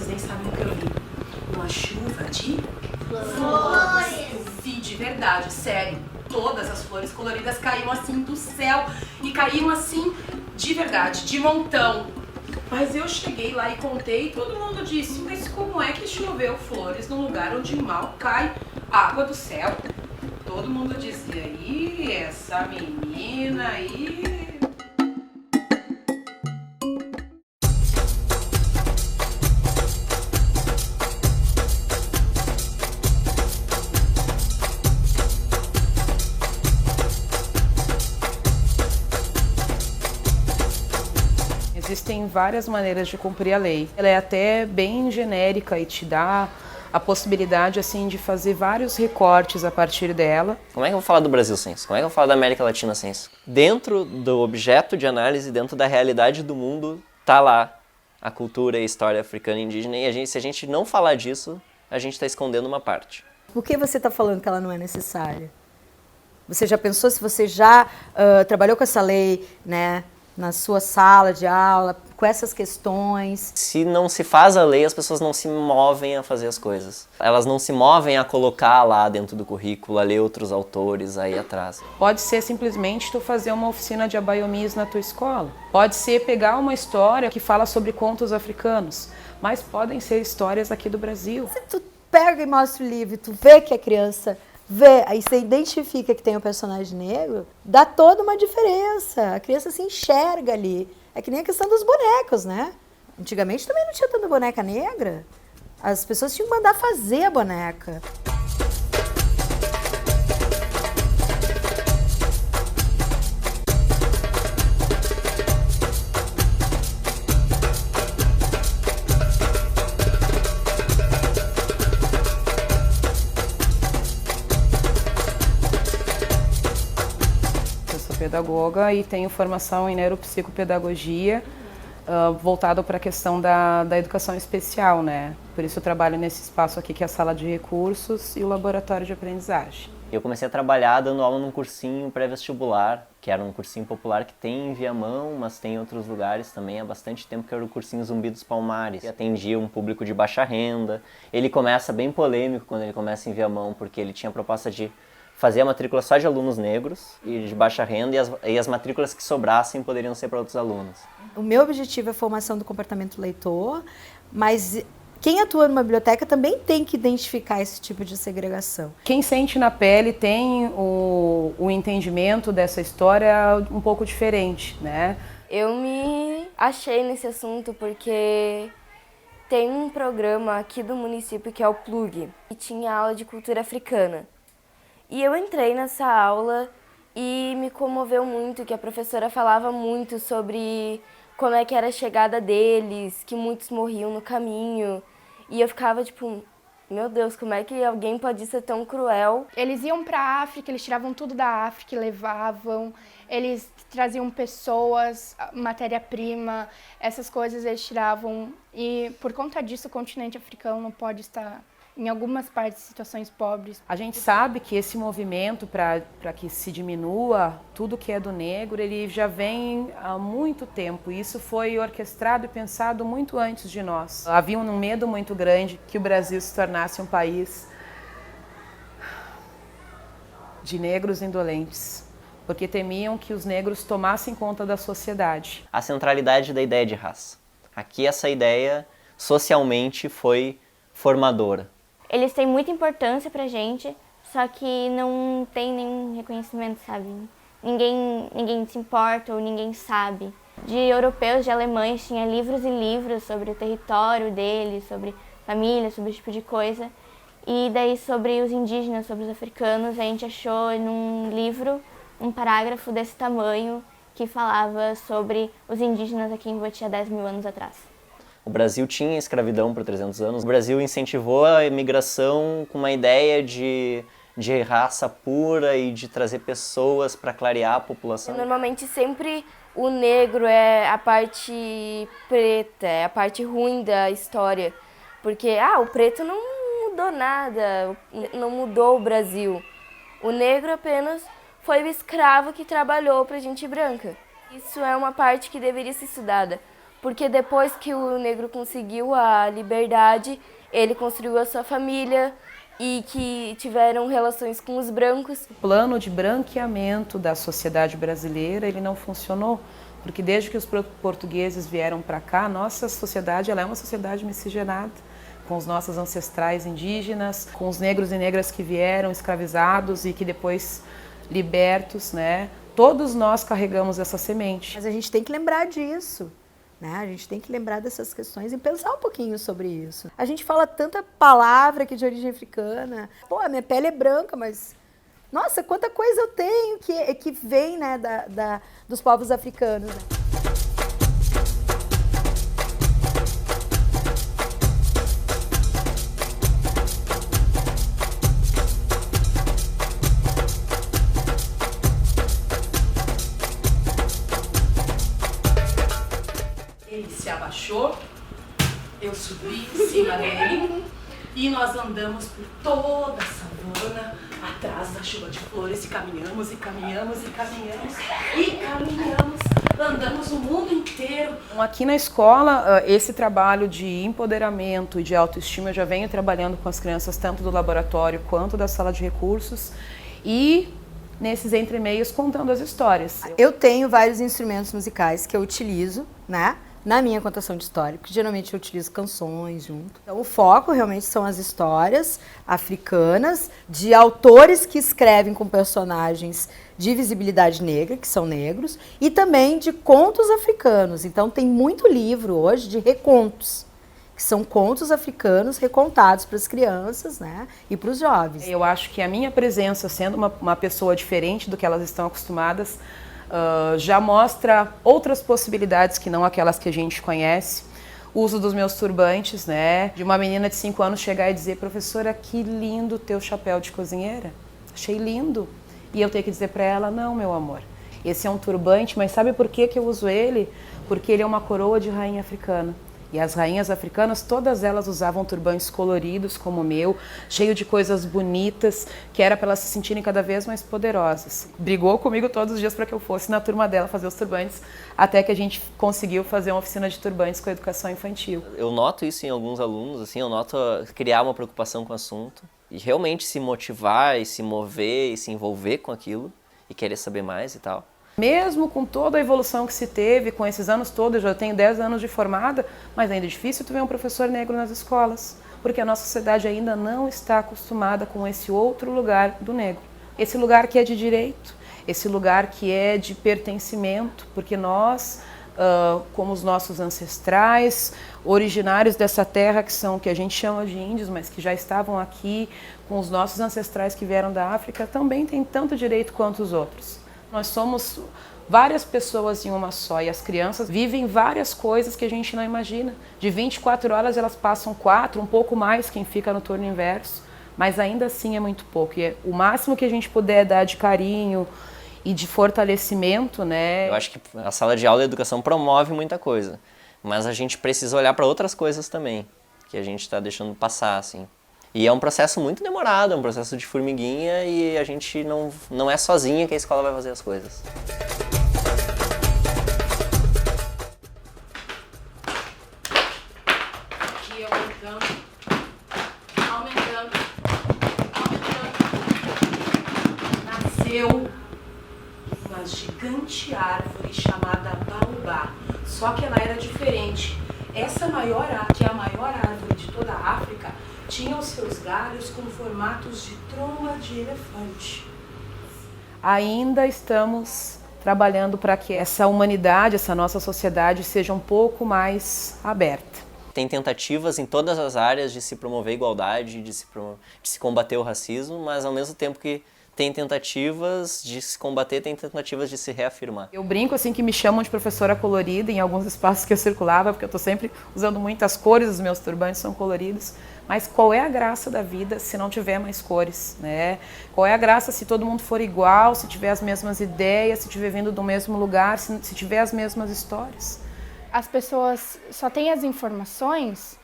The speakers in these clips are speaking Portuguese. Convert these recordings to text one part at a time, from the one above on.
vocês nem sabem o que eu vi. Uma chuva de flores. Eu vi de verdade, sério. Todas as flores coloridas caíam assim do céu e caíam assim de verdade, de montão. Mas eu cheguei lá e contei e todo mundo disse, mas como é que choveu flores num lugar onde mal cai água do céu? Todo mundo dizia, ih, essa menina aí... Existem várias maneiras de cumprir a lei. Ela é até bem genérica e te dá a possibilidade assim de fazer vários recortes a partir dela. Como é que eu vou falar do Brasil sem isso? Como é que eu vou falar da América Latina sem isso? Dentro do objeto de análise, dentro da realidade do mundo, tá lá a cultura e a história africana e indígena. E se a gente não falar disso, a gente está escondendo uma parte. Por que você está falando que ela não é necessária? Você já pensou se você já trabalhou com essa lei, né? Na sua sala de aula, com essas questões? Se não se faz a lei, as pessoas não se movem a fazer as coisas. Elas não se movem a colocar lá dentro do currículo, a ler outros autores aí atrás. Pode ser simplesmente tu fazer uma oficina de abaiomis na tua escola. Pode ser pegar uma história que fala sobre contos africanos, mas podem ser histórias aqui do Brasil. Se tu pega e mostra o livro, tu vê que a criança... vê, aí você identifica que tem um personagem negro, dá toda uma diferença. A criança se enxerga ali. É que nem a questão dos bonecos, né? Antigamente também não tinha tanta boneca negra. As pessoas tinham que mandar fazer a boneca. Pedagoga e tenho formação em neuropsicopedagogia, voltado para a questão da educação especial, né? Por isso eu trabalho nesse espaço aqui que é a sala de recursos e o laboratório de aprendizagem. Eu comecei a trabalhar dando aula num cursinho pré-vestibular, que era um cursinho popular que tem em Viamão, mas tem em outros lugares também há bastante tempo, que era o cursinho Zumbi dos Palmares, que atendia um público de baixa renda. Ele começa bem polêmico quando ele começa em Viamão, porque ele tinha a proposta de fazer a matrícula só de alunos negros e de baixa renda, e as matrículas que sobrassem poderiam ser para outros alunos. O meu objetivo é a formação do comportamento leitor, mas quem atua numa biblioteca também tem que identificar esse tipo de segregação. Quem sente na pele tem o entendimento dessa história um pouco diferente, né? Eu me achei nesse assunto porque tem um programa aqui do município que é o Plug, e tinha aula de cultura africana. E eu entrei nessa aula e me comoveu muito, que a professora falava muito sobre como é que era a chegada deles, que muitos morriam no caminho. E eu ficava tipo, meu Deus, como é que alguém pode ser tão cruel? Eles iam para a África, eles tiravam tudo da África e levavam, eles traziam pessoas, matéria-prima, essas coisas eles tiravam. E por conta disso o continente africano não pode estar... em algumas partes, situações pobres. A gente sabe que esse movimento para que se diminua tudo que é do negro, ele já vem há muito tempo. Isso foi orquestrado e pensado muito antes de nós. Havia um medo muito grande que o Brasil se tornasse um país de negros indolentes, porque temiam que os negros tomassem conta da sociedade. A centralidade da ideia de raça. Aqui essa ideia socialmente foi formadora. Eles têm muita importância pra gente, só que não tem nenhum reconhecimento, sabe? Ninguém se importa ou ninguém sabe. De europeus, de alemães, tinha livros e livros sobre o território deles, sobre família, sobre esse tipo de coisa. E daí sobre os indígenas, sobre os africanos, a gente achou num livro um parágrafo desse tamanho que falava sobre os indígenas aqui em Voiti há 10 mil anos atrás. O Brasil tinha escravidão por 300 anos. O Brasil incentivou a imigração com uma ideia de raça pura e de trazer pessoas para clarear a população. Normalmente sempre o negro é a parte preta, é a parte ruim da história. Porque o preto não mudou nada, não mudou o Brasil. O negro apenas foi o escravo que trabalhou para a gente branca. Isso é uma parte que deveria ser estudada. porque depois que o negro conseguiu a liberdade, ele construiu a sua família e que tiveram relações com os brancos. O plano de branqueamento da sociedade brasileira, ele não funcionou, porque desde que os portugueses vieram para cá, nossa sociedade ela é uma sociedade miscigenada, com os nossos ancestrais indígenas, com os negros e negras que vieram escravizados e que depois libertos, né? Todos nós carregamos essa semente. Mas a gente tem que lembrar disso, né? A gente tem que lembrar dessas questões e pensar um pouquinho sobre isso. A gente fala tanta palavra aqui de origem africana. Pô, a minha pele é branca, mas... Nossa, quanta coisa eu tenho que vem, né, dos povos africanos, né? Ele se abaixou, eu subi em cima dele e nós andamos por toda a savana, atrás da chuva de flores, e caminhamos, e caminhamos, e caminhamos, e caminhamos, andamos o mundo inteiro. Aqui na escola, esse trabalho de empoderamento e de autoestima eu já venho trabalhando com as crianças tanto do laboratório quanto da sala de recursos e nesses entremeios contando as histórias. Eu tenho vários instrumentos musicais que eu utilizo, né? Na minha contação de história, porque geralmente eu utilizo canções junto. Então, o foco realmente são as histórias africanas de autores que escrevem com personagens de visibilidade negra, que são negros, e também de contos africanos. Então, tem muito livro hoje de recontos, que são contos africanos recontados para as crianças, né, e para os jovens. Eu acho que a minha presença, sendo uma pessoa diferente do que elas estão acostumadas, já mostra outras possibilidades que não aquelas que a gente conhece. O uso dos meus turbantes, né? De uma menina de 5 anos chegar e dizer: professora, que lindo teu chapéu de cozinheira. Achei lindo. E eu tenho que dizer para ela: não, meu amor, esse é um turbante, mas sabe por que eu uso ele? Porque ele é uma coroa de rainha africana. E as rainhas africanas, todas elas usavam turbantes coloridos, como o meu, cheio de coisas bonitas, que era para elas se sentirem cada vez mais poderosas. Brigou comigo todos os dias para que eu fosse na turma dela fazer os turbantes, até que a gente conseguiu fazer uma oficina de turbantes com a educação infantil. Eu noto isso em alguns alunos, assim, eu noto criar uma preocupação com o assunto e realmente se motivar e se mover e se envolver com aquilo e querer saber mais e tal. Mesmo com toda a evolução que se teve, com esses anos todos, eu já tenho 10 anos de formada, mas ainda é difícil tu ver um professor negro nas escolas, porque a nossa sociedade ainda não está acostumada com esse outro lugar do negro. Esse lugar que é de direito, esse lugar que é de pertencimento, porque nós, como os nossos ancestrais, originários dessa terra que a gente chama de índios, mas que já estavam aqui, com os nossos ancestrais que vieram da África, também tem tanto direito quanto os outros. Nós somos várias pessoas em uma só e as crianças vivem várias coisas que a gente não imagina. De 24 horas elas passam 4, um pouco mais quem fica no turno inverso, mas ainda assim é muito pouco. E o máximo que a gente puder dar de carinho e de fortalecimento, né? Eu acho que a sala de aula e a educação promove muita coisa, mas a gente precisa olhar para outras coisas também, que a gente está deixando passar, assim. E é um processo muito demorado, é um processo de formiguinha e a gente não é sozinha que a escola vai fazer as coisas. Aqui aumentando. Nasceu uma gigante árvore chamada baobá, só que ela era diferente. Essa que é a maior árvore de toda a África, tinha os seus galhos com formatos de tromba de elefante. Ainda estamos trabalhando para que essa humanidade, essa nossa sociedade seja um pouco mais aberta. Tem tentativas em todas as áreas de se promover a igualdade, de se combater o racismo, mas ao mesmo tempo que tem tentativas de se combater, tem tentativas de se reafirmar. Eu brinco assim que me chamam de professora colorida em alguns espaços que eu circulava, porque eu estou sempre usando muitas cores, os meus turbantes são coloridos. Mas qual é a graça da vida se não tiver mais cores, né? Qual é a graça se todo mundo for igual, se tiver as mesmas ideias, se tiver vindo do mesmo lugar, se tiver as mesmas histórias? As pessoas só têm as informações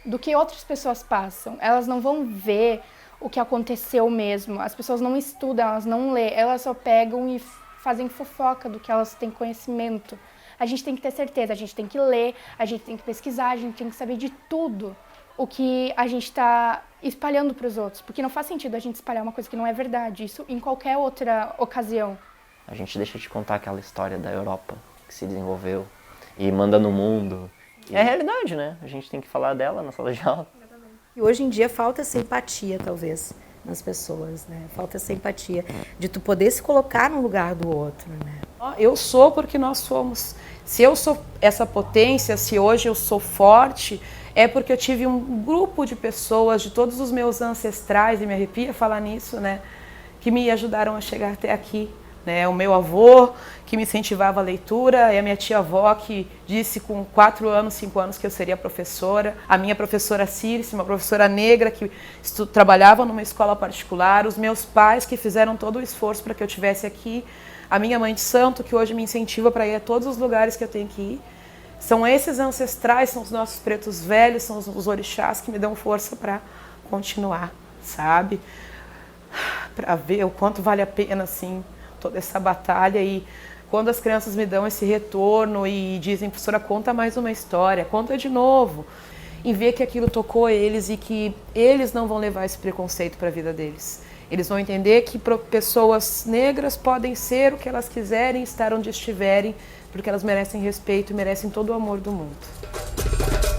do que outras pessoas passam. Elas não vão ver o que aconteceu mesmo. As pessoas não estudam, elas não lêem, elas só pegam e fazem fofoca do que elas têm conhecimento. a gente tem que ter certeza, a gente tem que ler, a gente tem que pesquisar, a gente tem que saber de tudo o que a gente está espalhando para os outros, porque não faz sentido a gente espalhar uma coisa que não é verdade, isso em qualquer outra ocasião. A gente deixa de contar aquela história da Europa que se desenvolveu e manda no mundo. É a realidade, né? A gente tem que falar dela na sala de aula. E hoje em dia falta essa empatia, talvez, nas pessoas, né? Falta essa empatia de tu poder se colocar no lugar do outro, né? Eu sou porque nós somos. Se eu sou essa potência, se hoje eu sou forte, é porque eu tive um grupo de pessoas, de todos os meus ancestrais, e me arrepia falar nisso, né? Que me ajudaram a chegar até aqui. Né, o meu avô, que me incentivava a leitura, e a minha tia-avó, que disse com 4 anos, 5 anos que eu seria professora, a minha professora Circe, uma professora negra que trabalhava numa escola particular, os meus pais que fizeram todo o esforço para que eu estivesse aqui, a minha mãe de santo, que hoje me incentiva para ir a todos os lugares que eu tenho que ir. São esses ancestrais, são os nossos pretos velhos, são os orixás que me dão força para continuar, sabe? Para ver o quanto vale a pena, assim, toda essa batalha. E quando as crianças me dão esse retorno e dizem, professora, conta mais uma história, conta de novo, e ver que aquilo tocou eles e que eles não vão levar esse preconceito para a vida deles. Eles vão entender que pessoas negras podem ser o que elas quiserem, estar onde estiverem, porque elas merecem respeito e merecem todo o amor do mundo.